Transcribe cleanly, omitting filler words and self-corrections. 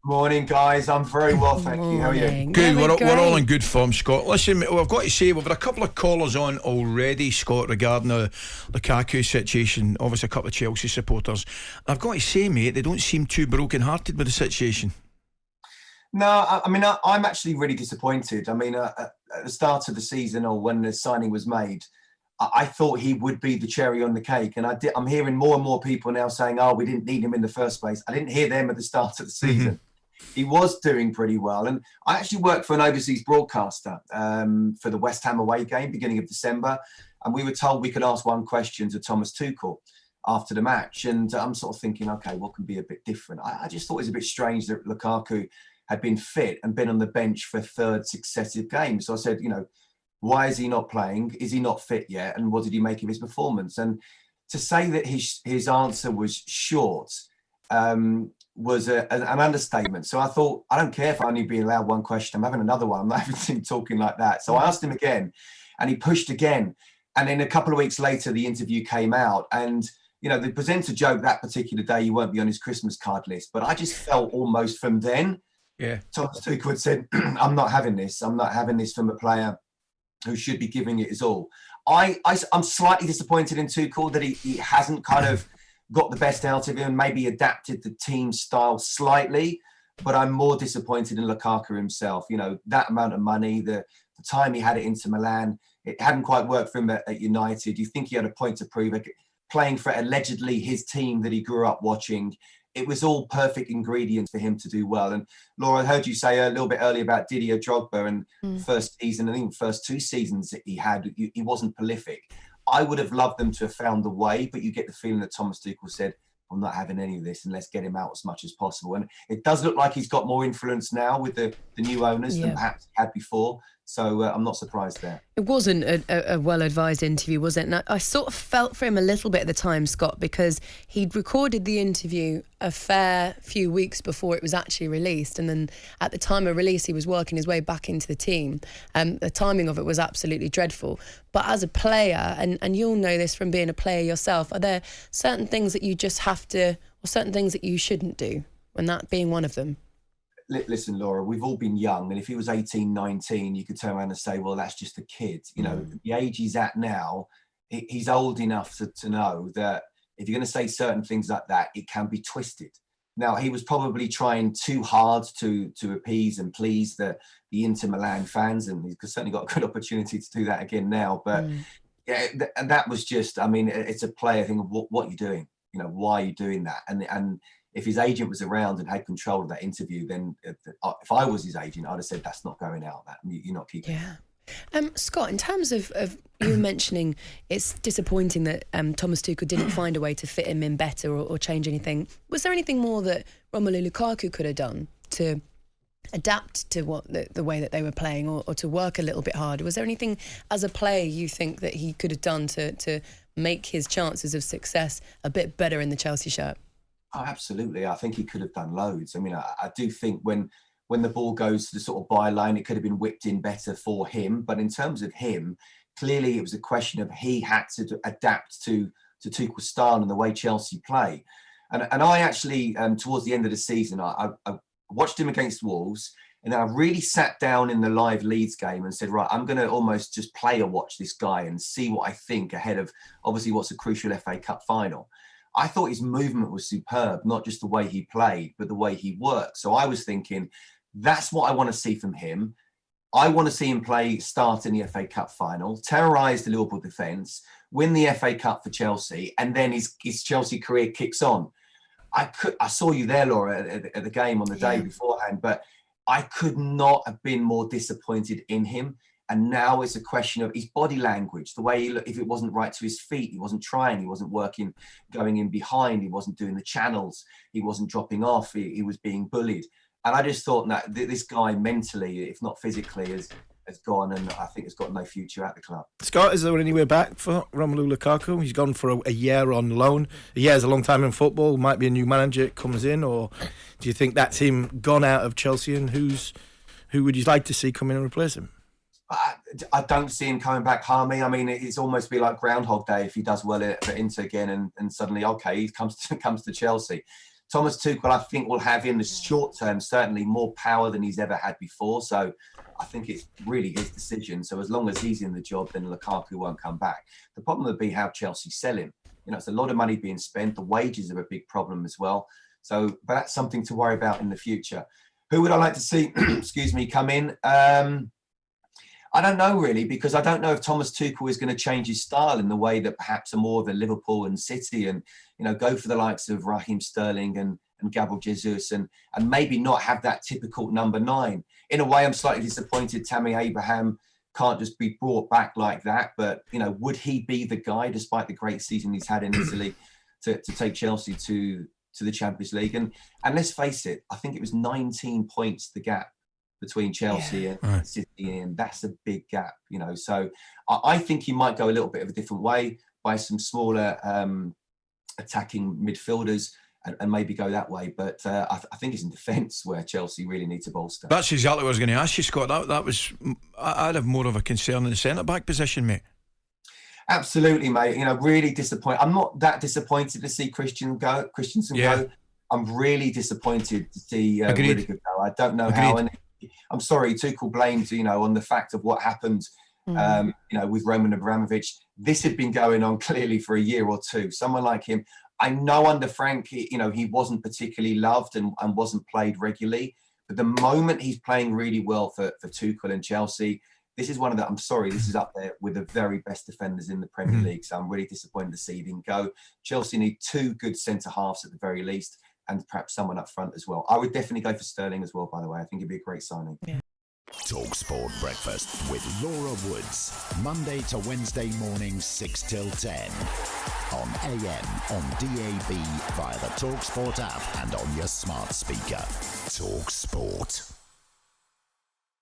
Morning, guys. I'm very well, thank you. How are you? Good, Yeah, we're all in great. good form, Scott. Listen, mate, I've got to say, we've had a couple of callers on already, Scott, regarding the Lukaku situation. Obviously, a couple of Chelsea supporters. I've got to say, mate, they don't seem too broken-hearted with the situation. No, I'm actually really disappointed. At the start of the season or when the signing was made, I thought he would be the cherry on the cake. And I'm hearing more and more people now saying, oh, we didn't need him in the first place. I didn't hear them at the start of the season. He was doing pretty well. And I actually worked for an overseas broadcaster for the West Ham away game, beginning of December. And we were told we could ask one question to Thomas Tuchel after the match. And I'm sort of thinking, okay, what can be a bit different? I just thought it was a bit strange that Lukaku had been fit and been on the bench for a third successive game. So I said, why is he not playing? Is he not fit yet? And what did he make of his performance? And to say that his answer was short was an understatement. So I thought, I don't care if I only be allowed one question. I'm having another one. I'm not having him talking like that. So I asked him again, and he pushed again. And then a couple of weeks later, the interview came out. And, the presenter joked that particular day he won't be on his Christmas card list. But I just felt almost from then, Thomas Tuchel had said, I'm not having this. I'm not having this from a player who should be giving it his all. I'm slightly disappointed in Tuchel that he hasn't kind of got the best out of him, maybe adapted the team style slightly, but I'm more disappointed in Lukaku himself. That amount of money, the time he had it into Milan, it hadn't quite worked for him at United. You think he had a point to prove, playing for allegedly his team that he grew up watching. It was all perfect ingredients for him to do well. And Laura, I heard you say a little bit earlier about Didier Drogba and first season, I think the first two seasons that he had, he wasn't prolific. I would have loved them to have found the way, but you get the feeling that Thomas Tuchel said, I'm not having any of this and let's get him out as much as possible. And it does look like he's got more influence now with the new owners than perhaps he had before. So I'm not surprised there. It wasn't a well-advised interview, was it? And I sort of felt for him a little bit at the time, Scott, because he'd recorded the interview a fair few weeks before it was actually released. And then at the time of release, he was working his way back into the team. The timing of it was absolutely dreadful. But as a player, and you'll know this from being a player yourself, are there certain things that you just have to, or certain things that you shouldn't do, and that being one of them? Listen, Laura, we've all been young, and if he was 18, 19, you could turn around and say, well, that's just a kid. The age he's at now, he's old enough to know that if you're going to say certain things like that, it can be twisted. Now, he was probably trying too hard to appease and please the Inter Milan fans, and he's certainly got a good opportunity to do that again now. But and that was just, it's a player thing of what you're doing. Why are you doing that? And if his agent was around and had control of that interview, then if I was his agent, I'd have said, that's not going out. That you're not keeping it. Scott, in terms of you were mentioning it's disappointing that Thomas Tuchel didn't find a way to fit him in better or change anything. Was there anything more that Romelu Lukaku could have done to adapt to what the way that they were playing or to work a little bit harder? Was there anything as a player you think that he could have done to make his chances of success a bit better in the Chelsea shirt? Oh, absolutely. I think he could have done loads. I do think when the ball goes to the sort of byline, it could have been whipped in better for him. But in terms of him, clearly it was a question of he had to adapt to Tuchel's style and the way Chelsea play. And I actually, towards the end of the season, I watched him against Wolves, and then I really sat down in the live Leeds game and said, right, I'm going to almost just player watch this guy and see what I think ahead of obviously what's a crucial FA Cup final. I thought his movement was superb, not just the way he played, but the way he worked. So I was thinking, that's what I want to see from him. I want to see him start in the FA Cup final, terrorise the Liverpool defence, win the FA Cup for Chelsea, and then his Chelsea career kicks on. I saw you there, Laura, at the game on the day beforehand, but I could not have been more disappointed in him. And now it's a question of his body language, the way he looked. If it wasn't right to his feet, he wasn't trying, he wasn't working, going in behind, he wasn't doing the channels, he wasn't dropping off, he was being bullied. And I just thought that this guy mentally, if not physically, has gone, and I think has got no future at the club. Scott, is there any way back for Romelu Lukaku? He's gone for a year on loan. A year is a long time in football. Might be a new manager comes in, or do you think that's him gone out of Chelsea? And who would you like to see come in and replace him? I don't see him coming back, Harmy. It's almost be like Groundhog Day if he does well at Inter again, and suddenly, okay, he comes to Chelsea. Thomas Tuchel, I think, will have in the short term certainly more power than he's ever had before. So I think it's really his decision. So as long as he's in the job, then Lukaku won't come back. The problem would be how Chelsea sell him. You know, it's a lot of money being spent. The wages are a big problem as well. So, but that's something to worry about in the future. Who would I like to see, excuse me, come in? I don't know really, because I don't know if Thomas Tuchel is going to change his style in the way that perhaps are more of a Liverpool and City, and go for the likes of Raheem Sterling and Gabriel Jesus, and maybe not have that typical number 9. In a way, I'm slightly disappointed Tammy Abraham can't just be brought back like that. But would he be the guy, despite the great season he's had in Italy, to take Chelsea to the Champions League? And let's face it, I think it was 19 points the gap between Chelsea and City, and that's a big gap, So I think he might go a little bit of a different way, by some smaller attacking midfielders, and maybe go that way. But I think it's in defence where Chelsea really need to bolster. That's exactly what I was going to ask you, Scott. I'd have more of a concern in the centre-back position, mate. Absolutely, mate. Really disappointed. I'm not that disappointed to see Christensen go. I'm really disappointed to see Rudiger go. I don't know how. And I'm sorry, Tuchel blamed on the fact of what happened with Roman Abramovich. This had been going on clearly for a year or two. Someone like him, I know under Frank, he wasn't particularly loved and wasn't played regularly. But the moment he's playing really well for Tuchel and Chelsea, this is this is up there with the very best defenders in the Premier League. So I'm really disappointed to see him go. Chelsea need 2 good centre-halves at the very least, and perhaps someone up front as well. I would definitely go for Sterling as well, by the way. I think it'd be a great signing. Yeah. talkSPORT Breakfast with Laura Woods. Monday to Wednesday morning, 6 till 10. On AM, on DAB, via the talkSPORT app, and on your smart speaker. talkSPORT.